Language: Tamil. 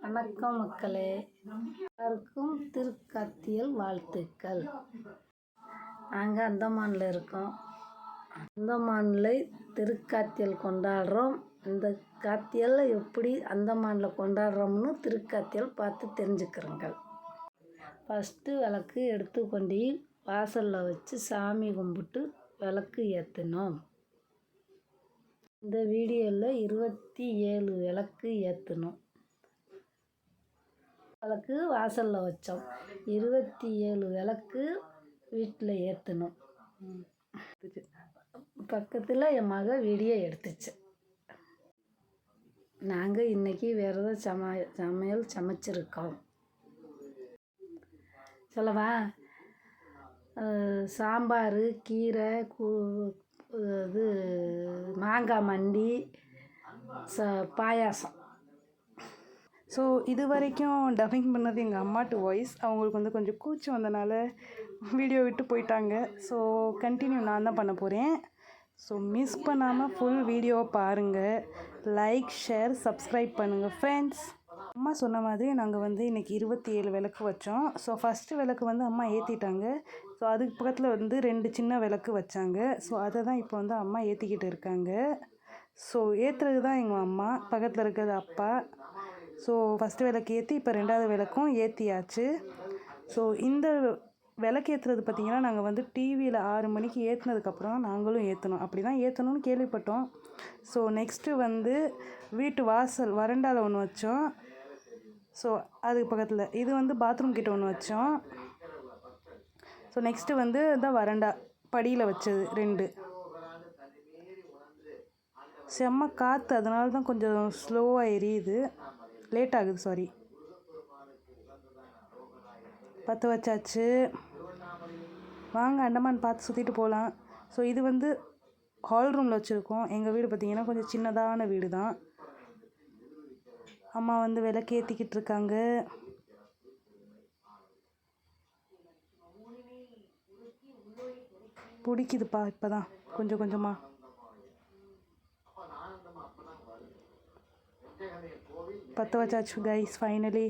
வணக்கம் மக்களே, எல்லாருக்கும் திருக்கார்த்திகை வாழ்த்துக்கள். நாங்கள் அந்தமானில் இருக்கோம். அந்தமானில் திருக்கார்த்திகை கொண்டாடுறோம். இந்த கார்த்திகை எப்படி அந்தமானில் கொண்டாடுறோம்னு திருக்கார்த்திகை பார்த்து தெரிஞ்சுக்கிறோங்க. ஃபஸ்ட்டு விளக்கு எடுத்து கொண்டு வாசலில் வச்சு சாமி கும்பிட்டு விளக்கு ஏற்றணும். இந்த வீடியோவில் 27 விளக்கு ஏற்றணும். விளக்கு வாசலில் வச்சோம். 27 விளக்கு வீட்டில் ஏற்றணும். பக்கத்தில் என் மக வீடியோ எடுத்துச்சு. நாங்கள் இன்றைக்கி விரதம் சமையல் சமைச்சிருக்கோம். சொல்லவா? சாம்பார், கீரை, இது மாங்காய் மண்டி, பாயாசம். ஸோ இது வரைக்கும் டப்பிங் பண்ணது எங்கள் அம்மாட்டு வாய்ஸ். அவங்களுக்கு கொஞ்சம் கூச்சம் வந்தனால வீடியோ விட்டு போயிட்டாங்க. ஸோ கண்டினியூ நான் தான் பண்ண போகிறேன். ஸோ மிஸ் பண்ணாமல் ஃபுல் வீடியோவை பாருங்கள். லைக், ஷேர், சப்ஸ்கிரைப் பண்ணுங்கள் ஃப்ரெண்ட்ஸ். அம்மா சொன்ன மாதிரி நாங்கள் இன்றைக்கி 27 விளக்கு வச்சோம். ஸோ ஃபஸ்ட்டு விளக்கு அம்மா ஏற்றிட்டாங்க. ஸோ அதுக்கு பக்கத்தில் 2 சின்ன விளக்கு வச்சாங்க. ஸோ அதை தான் இப்போ அம்மா ஏற்றிக்கிட்டு இருக்காங்க. ஸோ ஏற்றுறது தான் எங்கள் அம்மா, பக்கத்தில் இருக்கிறது அப்பா. ஸோ ஃபஸ்ட்டு விளக்கு ஏற்றி இப்போ 2வது விளக்கும் ஏற்றியாச்சு. ஸோ இந்த விளக்கு ஏற்றுறது பார்த்திங்கன்னா நாங்கள் டிவியில் 6 மணிக்கு ஏற்றினதுக்கப்புறம் நாங்களும் ஏற்றணும். அப்படி தான் ஏற்றணும்னு கேள்விப்பட்டோம். ஸோ நெக்ஸ்ட்டு வீட்டு வாசல் வறண்டாவில் ஒன்று வச்சோம். ஸோ அதுக்கு பக்கத்தில் இது பாத்ரூம் கிட்ட ஒன்று வச்சோம். ஸோ நெக்ஸ்ட்டு இதான் வறண்டா படியில் வச்சது 2. செம்ம காற்று, அதனால தான் கொஞ்சம் ஸ்லோவாக எரியுது, லேட் ஆகுது, சாரி. பற்ற வச்சாச்சு. வாங்க அண்டமான் பார்த்து சுற்றிட்டு போகலாம். ஸோ இது ஹால் ரூமில் வச்சுருக்கோம். எங்கள் வீடு பார்த்திங்கன்னா கொஞ்சம் சின்னதான வீடு தான். அம்மா விளக்கு ஏற்றிக்கிட்டு இருக்காங்க. பிடிக்குதுப்பா இப்போ தான் கொஞ்சம் கொஞ்சமாக. பற்ற வச்சாச்சு கைஸ் ஃபைனலி.